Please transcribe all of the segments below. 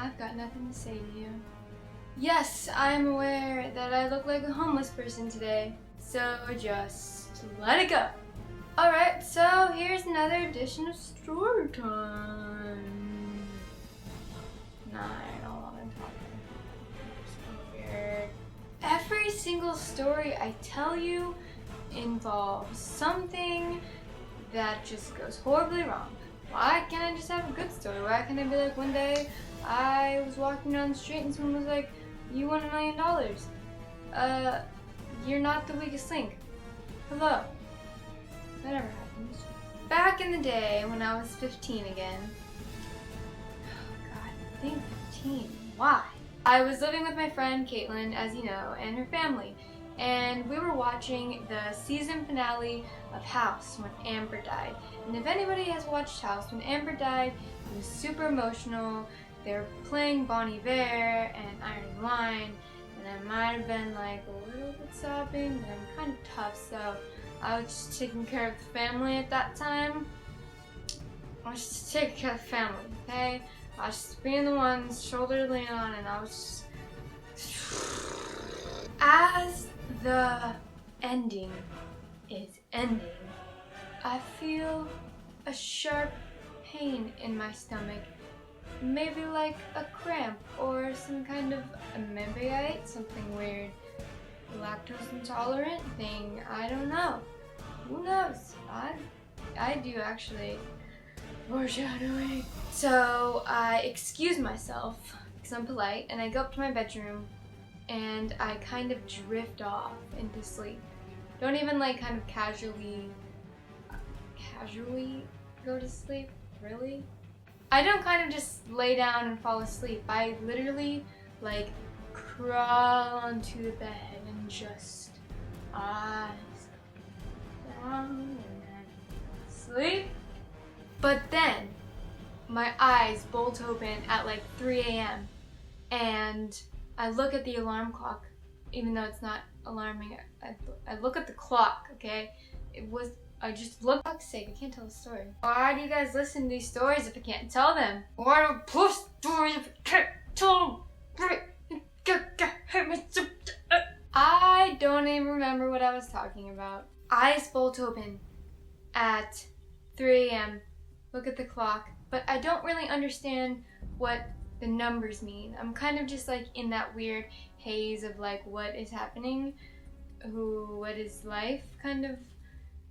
I've got nothing to say to you. Yes, I'm aware that I look like a homeless person today, so just let it go. Alright, so here's another edition of story time. Nah, I don't want to talk. It's so weird. Every single story I tell you involves something that just goes horribly wrong. Why can't I just have a good story? Why can't I be like, one day I was walking down the street and someone was like, you won $1 million. You're not the weakest link. Hello. That never happens. Back in the day when I was 15 again. Oh God, I think 15. Why? I was living with my friend Caitlin, as you know, and her family. And we were watching the season finale of House when Amber died. And if anybody has watched House, when Amber died, it was super emotional. They were playing Bon Iver and Iron Wine, and I might have been like a little bit sobbing, but I'm kind of tough, so I was just taking care of the family at that time. I was just taking care of the family, okay? I was just being the one shoulder to lean on, and I was just... As the ending is ending, I feel a sharp pain in my stomach. Maybe like a cramp or some kind of maybe I ate something weird. Lactose intolerant thing, I don't know. Who knows? I do actually. Foreshadowing. So I excuse myself because I'm polite and I go up to my bedroom and I kind of drift off into sleep. Don't even like kind of casually go to sleep, really? I don't kind of just lay down and fall asleep. I literally like crawl onto the bed and just eyes down and then sleep. But then my eyes bolt open at like 3 a.m. and I look at the alarm clock, even though it's not alarming. I look at the clock, okay? I just looked. For fuck's sake, I can't tell the story. Why do you guys listen to these stories if I can't tell them? Why do I post stories if I can't tell them? I don't even remember what I was talking about. Eyes bolt open at 3 a.m. Look at the clock, but I don't really understand what the numbers mean. I'm kind of just like in that weird haze of like what is happening, what is life kind of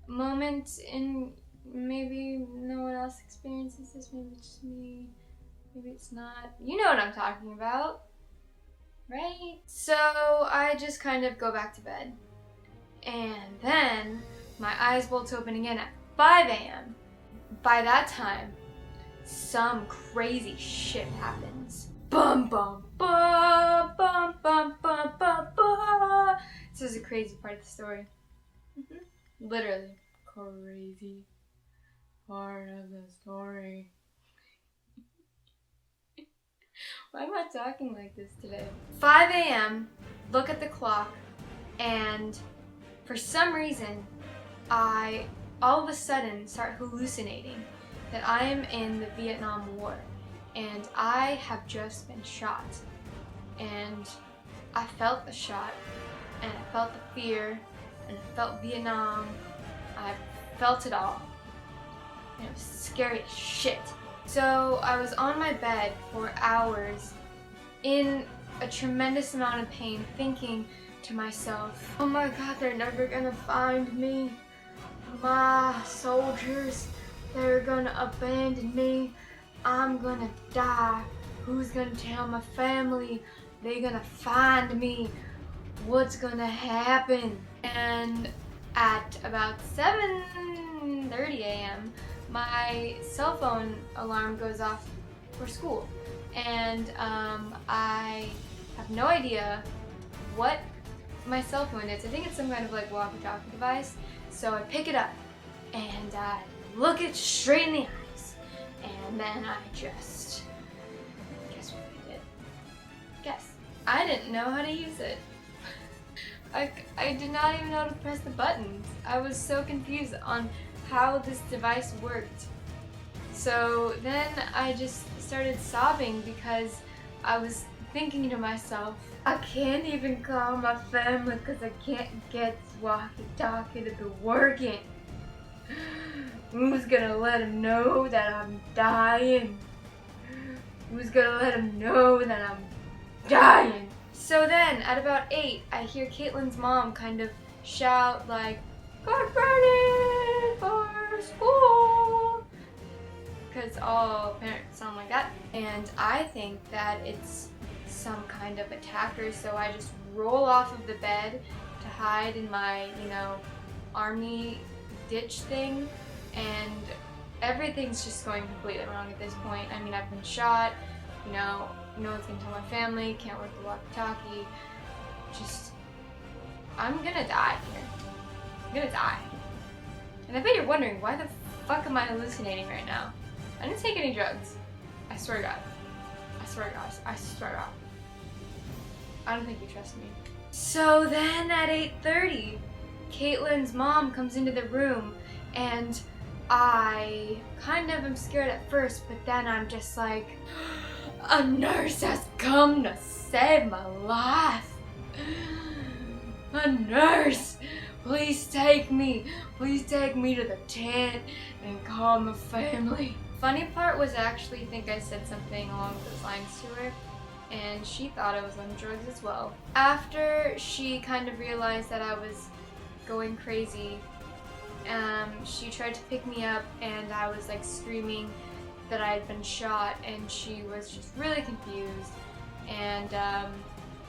moment, and maybe no one else experiences this, maybe it's just me, maybe it's not. You know what I'm talking about, right? So I just kind of go back to bed, and then my eyes bolt open again at 5 a.m. By that time, some crazy shit happens. Bum bum bum bum bum bum bum bum. This is a crazy part of the story. Literally crazy part of the story. Why am I talking like this today? 5 a.m. Look at the clock, and for some reason, I all of a sudden start hallucinating that I am in the Vietnam War and I have just been shot. And I felt the shot, and I felt the fear, and I felt Vietnam. I felt it all. And it was scary as shit. So I was on my bed for hours in a tremendous amount of pain, thinking to myself, oh my God, they're never gonna find me. My soldiers, they're gonna abandon me. I'm gonna die. Who's gonna tell my family? They're gonna find me. What's gonna happen? And at about 7:30 a.m., my cell phone alarm goes off for school. And I have no idea what my cell phone is. I think it's some kind of like walkie-talkie device. So I pick it up and I look it straight in the eyes, and then I just guess what I did? Guess. I didn't know how to use it. I did not even know how to press the buttons. I was so confused on how this device worked. So then I just started sobbing because I was thinking to myself, I can't even call my family because I can't get this walkie-talkie to be working. Who's gonna let them know that I'm dying? Who's gonna let them know that I'm dying? So then, at about 8, I hear Caitlin's mom kind of shout like, "Get ready for school!" Because all parents sound like that. And I think that it's some kind of attacker, so I just roll off of the bed to hide in my, army ditch thing, and everything's just going completely wrong at this point. I mean, I've been shot, no one's gonna tell my family, can't work the walkie-talkie, I'm gonna die here. I'm gonna die. And I bet you're wondering, why the fuck am I hallucinating right now? I didn't take any drugs. I swear to God. I swear to God. I swear to God. I don't think you trust me. So then at 8:30, Caitlin's mom comes into the room, and I kind of am scared at first, but then I'm just like, a nurse has come to save my life. A nurse! Please take me. Please take me to the tent and call my family. Funny part was I actually think I said something along those lines to her, and she thought I was on drugs as well. After she kind of realized that I was going crazy, she tried to pick me up, and I was like screaming that I had been shot, and she was just really confused, and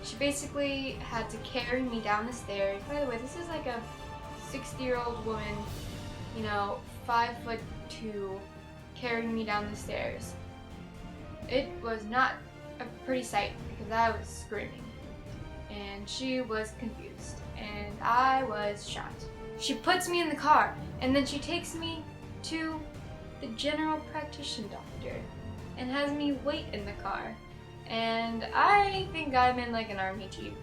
she basically had to carry me down the stairs. By the way, this is like a 60-year-old woman, 5'2", carrying me down the stairs. It was not a pretty sight because I was screaming, and she was confused, and I was shot. She puts me in the car, and then she takes me to the general practitioner doctor and has me wait in the car. And I think I'm in like an army jeep,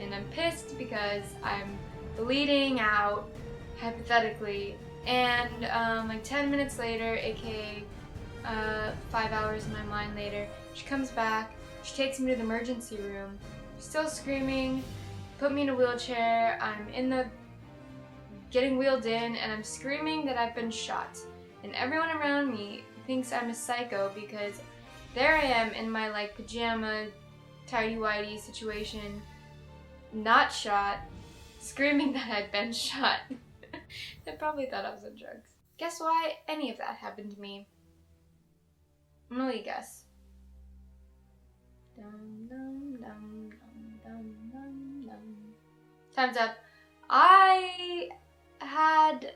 and I'm pissed because I'm bleeding out, hypothetically, and like 10 minutes later, aka 5 hours in my mind later, she comes back, she takes me to the emergency room, still screaming, put me in a wheelchair, I'm getting wheeled in, and I'm screaming that I've been shot. And everyone around me thinks I'm a psycho because there I am in my like pajama, tighty-whitey situation, not shot, screaming that I'd been shot. They probably thought I was on drugs. Guess why any of that happened to me? I'm gonna let you guess. Dum, dum, dum, dum, dum, dum, dum. Time's up. I had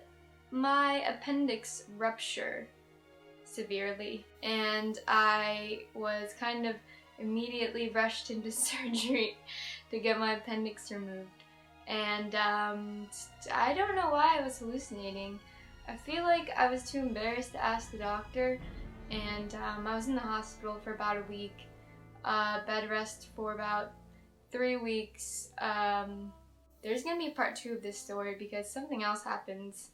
my appendix rupture severely, and I was kind of immediately rushed into surgery to get my appendix removed. And I don't know why I was hallucinating. I feel like I was too embarrassed to ask the doctor, and I was in the hospital for about a week, bed rest for about 3 weeks. There's gonna be part 2 of this story because something else happens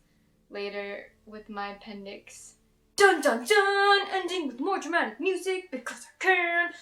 later with my appendix. Dun dun dun! Ending with more dramatic music because I can.